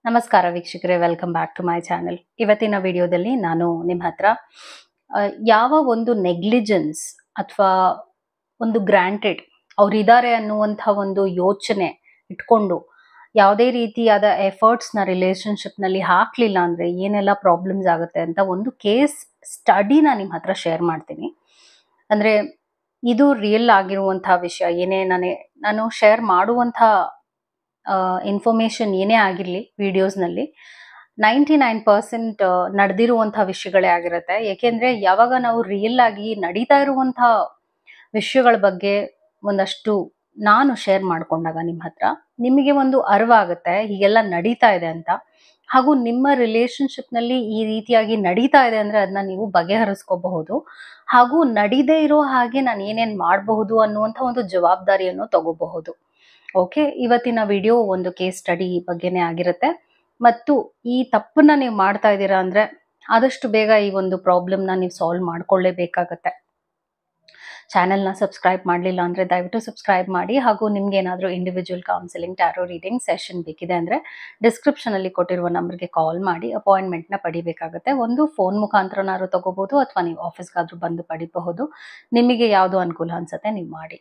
ನಮಸ್ಕಾರ ವೀಕ್ಷಕರೇ, welcome back to my channel. ಇವತ್ತಿನ ವಿಡಿಯೋದಲ್ಲಿ ನಾನು ನಿಮ್ಮ ಹತ್ರ ಯಾವ ಒಂದು ನೆಗ್ಲಿಜೆನ್ಸ್ ಅಥವಾ ಒಂದು ಗ್ರಾಂಟೆಡ್ ಅವರಿದ್ದಾರೆ ಅನ್ನುವಂಥ ಒಂದು ಯೋಚನೆ ಇಟ್ಕೊಂಡು ಯಾವುದೇ ರೀತಿಯಾದ ಎಫರ್ಟ್ಸ್ನ ರಿಲೇಶನ್ಶಿಪ್ನಲ್ಲಿ ಹಾಕಲಿಲ್ಲ ಅಂದರೆ ಏನೆಲ್ಲ ಪ್ರಾಬ್ಲಮ್ಸ್ ಆಗುತ್ತೆ ಅಂತ ಒಂದು ಕೇಸ್ ಸ್ಟಡಿನ ನಿಮ್ಮ ಹತ್ರ ಶೇರ್ ಮಾಡ್ತೀನಿ. ಅಂದರೆ ಇದು ರಿಯಲ್ ಆಗಿರುವಂಥ ವಿಷಯ. ಏನೇ ನಾನು ಶೇರ್ ಮಾಡುವಂಥ ಇನ್ಫಾರ್ಮೇಶನ್ ಏನೇ ಆಗಿರಲಿ ವಿಡಿಯೋಸ್ನಲ್ಲಿ 99% ನಡೆದಿರುವಂಥ ವಿಷಯಗಳೇ ಆಗಿರುತ್ತೆ. ಏಕೆಂದರೆ ಯಾವಾಗ ನಾವು ರಿಯಲ್ ಆಗಿ ನಡೀತಾ ಇರುವಂಥ ವಿಷಯಗಳ ಬಗ್ಗೆ ಒಂದಷ್ಟು ನಾನು ಶೇರ್ ಮಾಡ್ಕೊಂಡಾಗ ನಿಮ್ಮ ಹತ್ರ ನಿಮಗೆ ಒಂದು ಅರಿವಾಗುತ್ತೆ ಹೀಗೆಲ್ಲ ನಡೀತಾ ಇದೆ ಅಂತ. ಹಾಗೂ ನಿಮ್ಮ ರಿಲೇಶನ್ಶಿಪ್ನಲ್ಲಿ ಈ ರೀತಿಯಾಗಿ ನಡೀತಾ ಇದೆ ಅಂದರೆ ಅದನ್ನ ನೀವು ಬಗೆಹರಿಸ್ಕೋಬಹುದು. ಹಾಗೂ ನಡೀದೇ ಇರೋ ಹಾಗೆ ನಾನು ಏನೇನು ಮಾಡಬಹುದು ಅನ್ನುವಂಥ ಒಂದು ಜವಾಬ್ದಾರಿಯನ್ನು ತಗೋಬಹುದು. ಓಕೆ, ಇವತ್ತಿನ ವಿಡಿಯೋ ಒಂದು ಕೇಸ್ ಸ್ಟಡಿ ಬಗ್ಗೆನೇ ಆಗಿರುತ್ತೆ. ಮತ್ತು ಈ ತಪ್ಪನ್ನ ನೀವು ಮಾಡ್ತಾ ಇದ್ದೀರಾ ಅಂದರೆ ಆದಷ್ಟು ಬೇಗ ಈ ಒಂದು ಪ್ರಾಬ್ಲಮ್ನ ನೀವು ಸಾಲ್ವ್ ಮಾಡ್ಕೊಳ್ಳೇಬೇಕಾಗತ್ತೆ. ಚಾನೆಲ್ನ ಸಬ್ಸ್ಕ್ರೈಬ್ ಮಾಡಲಿಲ್ಲ ಅಂದರೆ ದಯವಿಟ್ಟು ಸಬ್ಸ್ಕ್ರೈಬ್ ಮಾಡಿ. ಹಾಗೂ ನಿಮ್ಗೆ ಏನಾದರೂ individual counselling, tarot reading session ಬೇಕಿದೆ ಅಂದರೆ ಡಿಸ್ಕ್ರಿಪ್ಷನಲ್ಲಿ ಕೊಟ್ಟಿರುವ ನಂಬರ್ಗೆ ಕಾಲ್ ಮಾಡಿ ಅಪಾಯಿಂಟ್ಮೆಂಟ್ನ ಪಡಿಬೇಕಾಗುತ್ತೆ. ಒಂದು ಫೋನ್ ಮುಖಾಂತರನಾದ್ರು ತಗೋಬಹುದು ಅಥವಾ ನೀವು ಆಫೀಸ್ಗಾದ್ರೂ ಬಂದು ಪಡಿಬಹುದು. ನಿಮಗೆ ಯಾವುದು ಅನುಕೂಲ ಅನ್ಸುತ್ತೆ ನೀವು ಮಾಡಿ.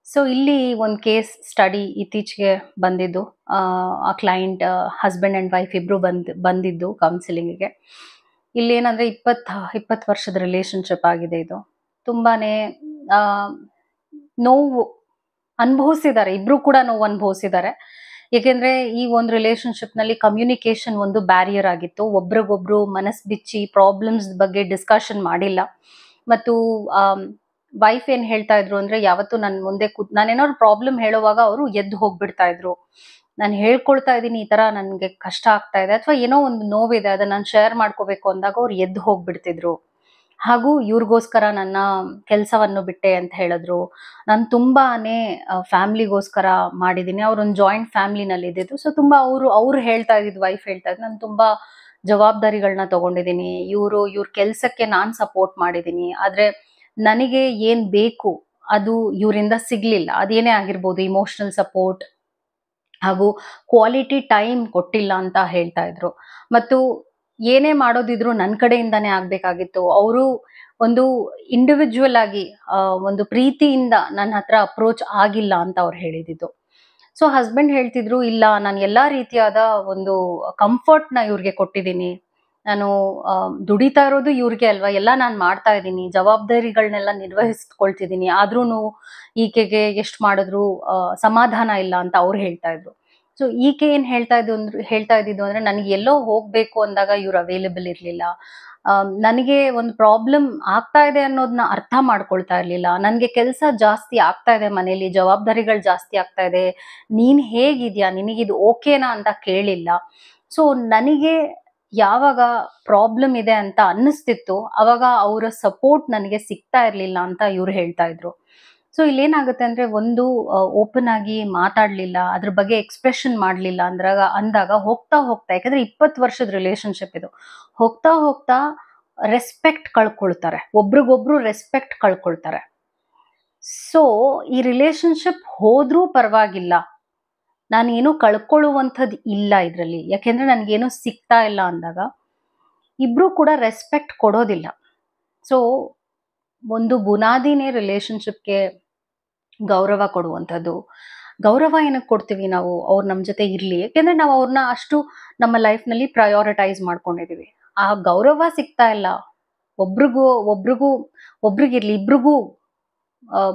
ಸೊ ಇಲ್ಲಿ ಒಂದು ಕೇಸ್ ಸ್ಟಡಿ ಇತ್ತೀಚೆಗೆ ಬಂದಿದ್ದು. ಆ ಕ್ಲೈಂಟ್ ಹಸ್ಬೆಂಡ್ ಆ್ಯಂಡ್ ವೈಫ್ ಇಬ್ಬರು ಬಂದಿದ್ದು ಕೌನ್ಸಿಲಿಂಗಿಗೆ. ಇಲ್ಲಿ ಏನಂದರೆ 20 ವರ್ಷದ ರಿಲೇಶನ್ಶಿಪ್ ಆಗಿದೆ. ಇದು ತುಂಬಾ ನೋವು ಅನುಭವಿಸಿದ್ದಾರೆ, ಇಬ್ಬರು ಕೂಡ ನೋವು ಅನುಭವಿಸಿದ್ದಾರೆ. ಏಕೆಂದರೆ ಈ ಒಂದು ರಿಲೇಶನ್ಶಿಪ್ನಲ್ಲಿ ಕಮ್ಯುನಿಕೇಷನ್ ಒಂದು ಬ್ಯಾರಿಯರ್ ಆಗಿತ್ತು. ಒಬ್ರಿಗೊಬ್ರು ಮನಸ್ಸು ಬಿಚ್ಚಿ ಪ್ರಾಬ್ಲಮ್ಸ್ ಬಗ್ಗೆ ಡಿಸ್ಕಷನ್ ಮಾಡಿಲ್ಲ. ಮತ್ತು ವೈಫ್ ಏನು ಹೇಳ್ತಾ ಇದ್ರು ಅಂದರೆ, ಯಾವತ್ತು ನನ್ನ ಮುಂದೆ ನಾನೇನಾದ್ರು ಪ್ರಾಬ್ಲಮ್ ಹೇಳುವಾಗ ಅವರು ಎದ್ದು ಹೋಗ್ಬಿಡ್ತಾ ಇದ್ರು. ನಾನು ಹೇಳ್ಕೊಳ್ತಾ ಇದ್ದೀನಿ, ಈ ಥರ ನನಗೆ ಕಷ್ಟ ಆಗ್ತಾ ಇದೆ ಅಥವಾ ಏನೋ ಒಂದು ನೋವಿದೆ ಅದನ್ನು ನಾನು ಶೇರ್ ಮಾಡ್ಕೋಬೇಕು ಅಂದಾಗ ಅವ್ರು ಎದ್ದು ಹೋಗ್ಬಿಡ್ತಿದ್ರು. ಹಾಗೂ ಇವ್ರಿಗೋಸ್ಕರ ನನ್ನ ಕೆಲಸವನ್ನು ಬಿಟ್ಟೆ ಅಂತ ಹೇಳಿದ್ರು. ನಾನು ತುಂಬಾ ಫ್ಯಾಮ್ಲಿಗೋಸ್ಕರ ಮಾಡಿದ್ದೀನಿ. ಅವರೊಂದು ಜಾಯಿಂಟ್ ಫ್ಯಾಮ್ಲಿನಲ್ಲಿ ಇದ್ದಿದ್ದು. ಸೊ ತುಂಬ ಅವ್ರು ಹೇಳ್ತಾ ಇದ್ದಿದ್ದು, ವೈಫ್ ಹೇಳ್ತಾ ಇದ್ದು, ನಾನು ತುಂಬ ಜವಾಬ್ದಾರಿಗಳನ್ನ ತಗೊಂಡಿದ್ದೀನಿ. ಇವ್ರ ಕೆಲಸಕ್ಕೆ ನಾನು ಸಪೋರ್ಟ್ ಮಾಡಿದ್ದೀನಿ. ಆದರೆ ನನಗೆ ಏನು ಬೇಕು ಅದು ಇವರಿಂದ ಸಿಗ್ಲಿಲ್ಲ. ಅದೇನೇ ಆಗಿರ್ಬೋದು, ಇಮೋಷನಲ್ ಸಪೋರ್ಟ್ ಹಾಗೂ ಕ್ವಾಲಿಟಿ ಟೈಮ್ ಕೊಟ್ಟಿಲ್ಲ ಅಂತ ಹೇಳ್ತಾ ಇದ್ರು. ಮತ್ತು ಏನೇ ಮಾಡೋದಿದ್ರು ನನ್ನ ಕಡೆಯಿಂದಾನೇ ಆಗ್ಬೇಕಾಗಿತ್ತು. ಅವರು ಒಂದು ಇಂಡಿವಿಜುವಲ್ ಆಗಿ ಒಂದು ಪ್ರೀತಿಯಿಂದ ನನ್ನ ಹತ್ರ ಅಪ್ರೋಚ್ ಆಗಿಲ್ಲ ಅಂತ ಅವ್ರು ಹೇಳಿದ್ದು. ಸೊ ಹಸ್ಬೆಂಡ್ ಹೇಳ್ತಿದ್ರು, ಇಲ್ಲ ನಾನು ಎಲ್ಲಾ ರೀತಿಯಾದ ಒಂದು ಕಂಫರ್ಟ್ನ ಇವ್ರಿಗೆ ಕೊಟ್ಟಿದ್ದೀನಿ. ನಾನು ದುಡಿತಾ ಇರೋದು ಇವ್ರಿಗೆ ಅಲ್ವಾ, ಎಲ್ಲ ನಾನು ಮಾಡ್ತಾ ಇದ್ದೀನಿ, ಜವಾಬ್ದಾರಿಗಳನ್ನೆಲ್ಲ ನಿರ್ವಹಿಸ್ಕೊಳ್ತಿದ್ದೀನಿ. ಆದ್ರೂ ಈಕೆಗೆ ಎಷ್ಟು ಮಾಡಿದ್ರು ಸಮಾಧಾನ ಇಲ್ಲ ಅಂತ ಅವ್ರು ಹೇಳ್ತಾ ಇದ್ರು. ಸೊ ಈಕೆ ಏನ್ ಹೇಳ್ತಾ ಇದ್ದಿದ್ದು ಅಂದ್ರೆ, ನನಗೆ ಎಲ್ಲೋ ಹೋಗ್ಬೇಕು ಅಂದಾಗ ಇವ್ರು ಅವೈಲೇಬಲ್ ಇರ್ಲಿಲ್ಲ. ನನಗೆ ಒಂದು ಪ್ರಾಬ್ಲಮ್ ಆಗ್ತಾ ಇದೆ ಅನ್ನೋದನ್ನ ಅರ್ಥ ಮಾಡ್ಕೊಳ್ತಾ ಇರ್ಲಿಲ್ಲ. ನನಗೆ ಕೆಲಸ ಜಾಸ್ತಿ ಆಗ್ತಾ ಇದೆ, ಮನೇಲಿ ಜವಾಬ್ದಾರಿಗಳು ಜಾಸ್ತಿ ಆಗ್ತಾ ಇದೆ, ನೀನ್ ಹೇಗಿದ್ಯಾ, ನಿನಗಿದು ಓಕೆನಾ ಅಂತ ಕೇಳಿಲ್ಲ. ಸೊ ನನಗೆ ಯಾವಾಗ ಪ್ರಾಬ್ಲಮ್ ಇದೆ ಅಂತ ಅನ್ನಿಸ್ತಿತ್ತು ಅವಾಗ ಅವರ ಸಪೋರ್ಟ್ ನನಗೆ ಸಿಗ್ತಾ ಇರ್ಲಿಲ್ಲ ಅಂತ ಇವ್ರು ಹೇಳ್ತಾ ಇದ್ರು. ಸೊ ಇಲ್ಲೇನಾಗುತ್ತೆ ಅಂದ್ರೆ, ಒಂದು ಓಪನ್ ಆಗಿ ಮಾತಾಡ್ಲಿಲ್ಲ, ಅದ್ರ ಬಗ್ಗೆ ಎಕ್ಸ್ಪ್ರೆಷನ್ ಮಾಡ್ಲಿಲ್ಲ ಅಂದಾಗ ಹೋಗ್ತಾ ಯಾಕಂದ್ರೆ 20 ವರ್ಷದ ರಿಲೇಶನ್ಶಿಪ್ ಇದು, ಹೋಗ್ತಾ ರೆಸ್ಪೆಕ್ಟ್ ಕಳ್ಕೊಳ್ತಾರೆ, ಒಬ್ರಿಗೊಬ್ರು ರೆಸ್ಪೆಕ್ಟ್ ಕಳ್ಕೊಳ್ತಾರೆ. ಸೊ ಈ ರಿಲೇಶನ್ಶಿಪ್ ಹೋದ್ರೂ ಪರವಾಗಿಲ್ಲ, ನಾನೇನು ಕಳ್ಕೊಳ್ಳುವಂಥದ್ದು ಇಲ್ಲ ಇದರಲ್ಲಿ, ಯಾಕೆಂದ್ರೆ ನನಗೇನು ಸಿಗ್ತಾ ಇಲ್ಲ ಅಂದಾಗ ಇಬ್ರು ಕೂಡ ರೆಸ್ಪೆಕ್ಟ್ ಕೊಡೋದಿಲ್ಲ. ಸೊ ಒಂದು ಬುನಾದಿನೇ ರಿಲೇಶನ್ಶಿಪ್ಗೆ ಗೌರವ ಕೊಡುವಂಥದ್ದು. ಗೌರವ ಏನಕ್ಕೆ ಕೊಡ್ತೀವಿ ನಾವು, ಅವ್ರು ನಮ್ಮ ಜೊತೆ ಇರಲಿ, ಯಾಕೆಂದ್ರೆ ನಾವು ಅವ್ರನ್ನ ಅಷ್ಟು ನಮ್ಮ ಲೈಫ್ನಲ್ಲಿ ಪ್ರಯಾರಿಟೈಸ್ ಮಾಡ್ಕೊಂಡಿದೀವಿ. ಆ ಗೌರವ ಸಿಗ್ತಾ ಇಲ್ಲ, ಒಬ್ರಿಗಿರ್ಲಿ ಇಬ್ರಿಗೂ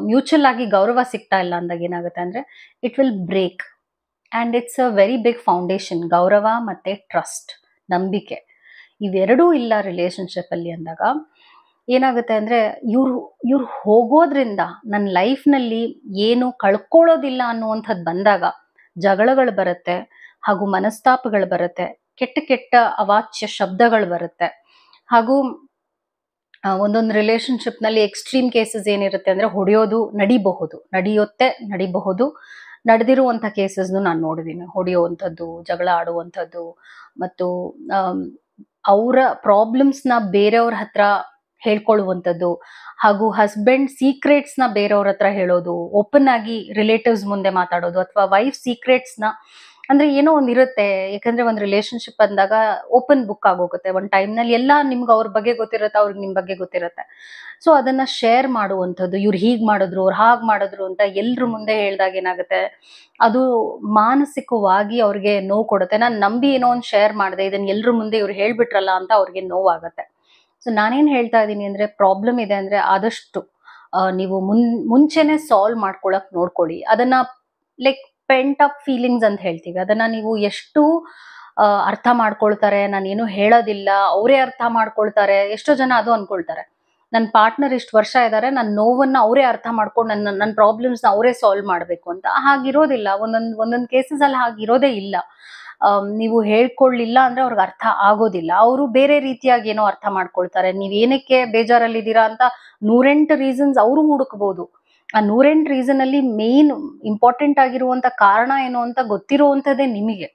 ಮ್ಯೂಚುವಲ್ ಆಗಿ ಗೌರವ ಸಿಗ್ತಾ ಇಲ್ಲ ಅಂದಾಗ ಏನಾಗುತ್ತೆ ಅಂದ್ರೆ, it will break. And it's a very big foundation. ಗೌರವ ಮತ್ತು ಟ್ರಸ್ಟ್, ನಂಬಿಕೆ ಇವೆರಡೂ ಇಲ್ಲ ರಿಲೇಶನ್ಶಿಪ್ಪಲ್ಲಿ ಅಂದಾಗ ಏನಾಗುತ್ತೆ ಅಂದರೆ, ಇವ್ರು ಹೋಗೋದ್ರಿಂದ ನನ್ನ ಲೈಫ್ನಲ್ಲಿ ಏನು ಕಳ್ಕೊಳ್ಳೋದಿಲ್ಲ ಅನ್ನುವಂಥದ್ದು ಬಂದಾಗ ಜಗಳಗಳು ಬರುತ್ತೆ, ಹಾಗೂ ಮನಸ್ತಾಪಗಳು ಬರುತ್ತೆ, ಕೆಟ್ಟ ಅವಾಚ್ಯ ಶಬ್ದಗಳು ಬರುತ್ತೆ. ಹಾಗೂ ಒಂದೊಂದು ರಿಲೇಶನ್ಶಿಪ್ನಲ್ಲಿ ಎಕ್ಸ್ಟ್ರೀಮ್ ಕೇಸಸ್ ಏನಿರುತ್ತೆ ಅಂದರೆ, ನಡಿಬಹುದು. ನಡೆದಿರುವಂಥ ಕೇಸಸ್ನು ನಾನು ನೋಡಿದ್ದೀನಿ. ಹೊಡೆಯುವಂಥದ್ದು, ಜಗಳ ಆಡುವಂಥದ್ದು, ಮತ್ತು ಅವರ ಪ್ರಾಬ್ಲಮ್ಸ್ನ ಬೇರೆಯವ್ರ ಹತ್ರ ಹೇಳ್ಕೊಳ್ಳುವಂಥದ್ದು, ಹಾಗೂ ಹಸ್ಬೆಂಡ್ ಸೀಕ್ರೆಟ್ಸ್ನ ಬೇರೆಯವ್ರ ಹತ್ರ ಹೇಳೋದು, ಓಪನ್ ಆಗಿ ರಿಲೇಟಿವ್ಸ್ ಮುಂದೆ ಮಾತಾಡೋದು, ಅಥವಾ ವೈಫ್ ಸೀಕ್ರೆಟ್ಸ್ನ ಅಂದ್ರೆ ಏನೋ ಒಂದ್ ಇರುತ್ತೆ. ಯಾಕಂದ್ರೆ ಒಂದ್ ರಿಲೇಶನ್ಶಿಪ್ ಅಂದಾಗ ಓಪನ್ ಬುಕ್ ಆಗೋಗುತ್ತೆ. ಒಂದ್ ಟೈಮ್ ನಲ್ಲಿ ಎಲ್ಲಾ ನಿಮ್ಗೆ ಅವ್ರ ಬಗ್ಗೆ ಗೊತ್ತಿರುತ್ತೆ, ಅವ್ರಿಗೆ ನಿಮ್ ಬಗ್ಗೆ ಗೊತ್ತಿರುತ್ತೆ. ಸೊ ಅದನ್ನ ಶೇರ್ ಮಾಡುವಂಥದ್ದು, ಇವ್ರು ಹೀಗ್ ಮಾಡಿದ್ರು, ಅವ್ರು ಹಾಗ್ ಮಾಡಿದ್ರು ಅಂತ ಎಲ್ರ ಮುಂದೆ ಹೇಳ್ದಾಗ ಏನಾಗುತ್ತೆ, ಅದು ಮಾನಸಿಕವಾಗಿ ಅವ್ರಿಗೆ ನೋವು ಕೊಡುತ್ತೆ. ನಾನ್ ನಂಬಿ ಏನೋ ಒಂದ್ ಶೇರ್ ಮಾಡಿದೆ, ಇದನ್ನ ಎಲ್ರ ಮುಂದೆ ಇವ್ರು ಹೇಳ್ಬಿಟ್ರಲ್ಲ ಅಂತ ಅವ್ರಿಗೆ ನೋವಾಗತ್ತೆ. ಸೊ ನಾನೇನ್ ಹೇಳ್ತಾ ಇದ್ದೀನಿ ಅಂದ್ರೆ, ಪ್ರಾಬ್ಲಮ್ ಇದೆ ಅಂದ್ರೆ ಆದಷ್ಟು ನೀವು ಮುಂಚೆನೆ ಸಾಲ್ವ್ ಮಾಡ್ಕೊಳಕ್ ನೋಡ್ಕೊಳ್ಳಿ. ಅದನ್ನ ಲೈಕ್ ಪೆಂಟ್ ಅಪ್ ಫೀಲಿಂಗ್ಸ್ ಅಂತ ಹೇಳ್ತೀವಿ. ಅದನ್ನ ನೀವು ಎಷ್ಟು ಅರ್ಥ ಮಾಡ್ಕೊಳ್ತಾರೆ, ನಾನೇನು ಹೇಳೋದಿಲ್ಲ, ಅವರೇ ಅರ್ಥ ಮಾಡ್ಕೊಳ್ತಾರೆ. ಎಷ್ಟೋ ಜನ ಅದು ಅನ್ಕೊಳ್ತಾರೆ, ನನ್ನ ಪಾರ್ಟ್ನರ್ ಇಷ್ಟು ವರ್ಷ ಇದ್ದಾರೆ, ನನ್ನ ನೋವನ್ನ ಅವರೇ ಅರ್ಥ ಮಾಡ್ಕೊಂಡು ನನ್ನ ಪ್ರಾಬ್ಲಮ್ಸ್ ನ ಅವರೇ ಸಾಲ್ವ್ ಮಾಡ್ಬೇಕು ಅಂತ. ಹಾಗಿರೋದಿಲ್ಲ. ಒಂದೊಂದ್ ಕೇಸಸ್ ಅಲ್ಲಿ ಹಾಗಿರೋದೇ ಇಲ್ಲ. ನೀವು ಹೇಳ್ಕೊಳ್ಳಿಲ್ಲ ಅಂದ್ರೆ ಅವ್ರಿಗೆ ಅರ್ಥ ಆಗೋದಿಲ್ಲ. ಅವರು ಬೇರೆ ರೀತಿಯಾಗಿ ಏನೋ ಅರ್ಥ ಮಾಡ್ಕೊಳ್ತಾರೆ. ನೀವ್ ಏನಕ್ಕೆ ಬೇಜಾರಲ್ಲಿದ್ದೀರಾ ಅಂತ 108 ರೀಸನ್ಸ್ ಅವರು ಹುಡುಕ್ಬಹುದು. ಆ 108 ರೀಸನ್ ಅಲ್ಲಿ ಮೇನ್ ಇಂಪಾರ್ಟೆಂಟ್ ಆಗಿರುವಂತ ಕಾರಣ ಏನು ಅಂತ ಗೊತ್ತಿರುವಂತದ್ದೇ ನಿಮಗೆ.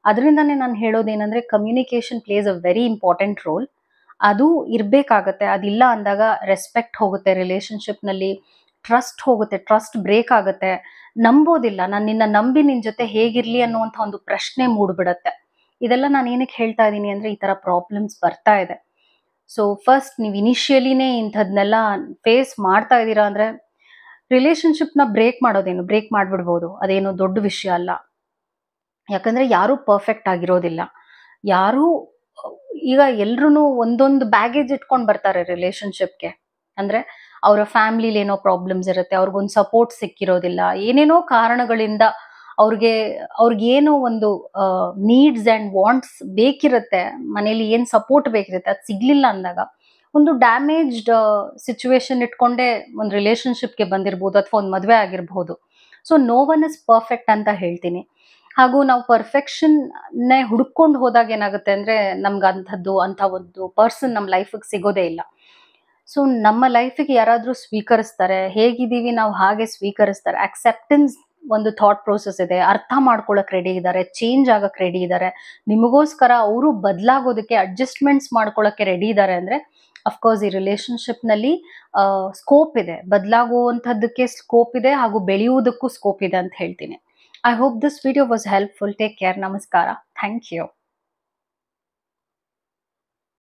ಅದರಿಂದಾನೇ ನಾನು ಹೇಳೋದೇನಂದ್ರೆ, communication plays a very important role. ಅದು ಇರ್ಬೇಕಾಗತ್ತೆ. ಅದಿಲ್ಲ ಅಂದಾಗ ರೆಸ್ಪೆಕ್ಟ್ ಹೋಗುತ್ತೆ ರಿಲೇಶನ್ಶಿಪ್ ನಲ್ಲಿ, ಟ್ರಸ್ಟ್ ಹೋಗುತ್ತೆ, ಟ್ರಸ್ಟ್ ಬ್ರೇಕ್ ಆಗುತ್ತೆ. ನಂಬೋದಿಲ್ಲ, ನಾನು ನಿನ್ನ ನಂಬಿ ನಿನ್ ಜೊತೆ ಹೇಗಿರ್ಲಿ ಅನ್ನುವಂಥ ಒಂದು ಪ್ರಶ್ನೆ ಮೂಡ್ಬಿಡತ್ತೆ. ಇದೆಲ್ಲ ನಾನು ಏನಕ್ಕೆ ಹೇಳ್ತಾ ಇದ್ದೀನಿ ಅಂದ್ರೆ, ಈ ತರ ಪ್ರಾಬ್ಲಮ್ಸ್ ಬರ್ತಾ ಇದೆ. ಸೊ ಫಸ್ಟ್ ನೀವು ಇನಿಷಿಯಲಿನೇ ಇಂಥದ್ನೆಲ್ಲ ಫೇಸ್ ಮಾಡ್ತಾ ಇದ್ದೀರಾ ಅಂದ್ರೆ, ರಿಲೇಶನ್ಶಿಪ್ ನ ಬ್ರೇಕ್ ಮಾಡ್ಬಿಡ್ಬೋದು. ಅದೇನು ದೊಡ್ಡ ವಿಷಯ ಅಲ್ಲ. ಯಾಕಂದ್ರೆ ಯಾರು ಪರ್ಫೆಕ್ಟ್ ಆಗಿರೋದಿಲ್ಲ. ಯಾರು ಈಗ ಎಲ್ರು ಒಂದೊಂದು ಬ್ಯಾಗೇಜ್ ಇಟ್ಕೊಂಡ್ ಬರ್ತಾರೆ ರಿಲೇಶನ್ಶಿಪ್ಗೆ. ಅಂದ್ರೆ ಅವರ ಫ್ಯಾಮಿಲಿಲಿ ಏನೋ ಪ್ರಾಬ್ಲಮ್ಸ್ ಇರುತ್ತೆ, ಅವ್ರಿಗೊಂದು ಸಪೋರ್ಟ್ ಸಿಕ್ಕಿರೋದಿಲ್ಲ, ಏನೇನೋ ಕಾರಣಗಳಿಂದ ಅವ್ರಿಗೇನೋ ಒಂದು ನೀಡ್ಸ್ ಅಂಡ್ ವಾಂಟ್ಸ್ ಬೇಕಿರುತ್ತೆ, ಮನೇಲಿ ಏನ್ ಸಪೋರ್ಟ್ ಬೇಕಿರುತ್ತೆ, ಅದು ಸಿಗ್ಲಿಲ್ಲ ಅಂದಾಗ ಒಂದು ಡ್ಯಾಮೇಜ್ಡ್ ಸಿಚುವೇಶನ್ ಇಟ್ಕೊಂಡೇ ಒಂದು ರಿಲೇಶನ್ಶಿಪ್ಗೆ ಬಂದಿರ್ಬೋದು, ಅಥವಾ ಒಂದು ಮದುವೆ ಆಗಿರ್ಬಹುದು. So no one is perfect ಅಂತ ಹೇಳ್ತೀನಿ. ಹಾಗೂ ನಾವು ಪರ್ಫೆಕ್ಷನ್ ನೇ ಹುಡ್ಕೊಂಡು ಹೋದಾಗ ಏನಾಗುತ್ತೆ ಅಂದ್ರೆ, ನಮ್ಗೆ ಅಂತ ಒಂದು ಪರ್ಸನ್ ನಮ್ಮ ಲೈಫಿಗೆ ಸಿಗೋದೇ ಇಲ್ಲ. ಸೊ ನಮ್ಮ ಲೈಫಿಗೆ ಯಾರಾದ್ರೂ ಸ್ವೀಕರಿಸ್ತಾರೆ, ಹೇಗಿದ್ದೀವಿ ನಾವು ಹಾಗೆ ಸ್ವೀಕರಿಸ್ತಾರೆ. ಅಕ್ಸೆಪ್ಟೆನ್ಸ್ ಒಂದು ಥಾಟ್ ಪ್ರೋಸೆಸ್ ಇದೆ. ಅರ್ಥ ಮಾಡ್ಕೊಳಕ್ ರೆಡಿ ಇದ್ದಾರೆ, ಚೇಂಜ್ ಆಗಕ್ ರೆಡಿ ಇದ್ದಾರೆ, ನಿಮಗೋಸ್ಕರ ಅವರು ಬದಲಾಗೋದಕ್ಕೆ, ಅಡ್ಜಸ್ಟ್ಮೆಂಟ್ಸ್ ಮಾಡ್ಕೊಳಕ್ಕೆ ರೆಡಿ ಇದ್ದಾರೆ ಅಂದ್ರೆ, ಅಫ್ಕೋರ್ಸ್ ಈ ರಿಲೇಶನ್ಶಿಪ್ ನಲ್ಲಿ ಸ್ಕೋಪ್ ಇದೆ, ಬದಲಾಗುವಂತದ್ದಕ್ಕೆ ಸ್ಕೋಪ್ ಇದೆ, ಹಾಗೂ ಬೆಳೆಯುವುದಕ್ಕೂ ಸ್ಕೋಪ್ ಇದೆ ಅಂತ ಹೇಳ್ತೀನಿ. I hope this video was helpful. Take care. Namaskara. Thank you.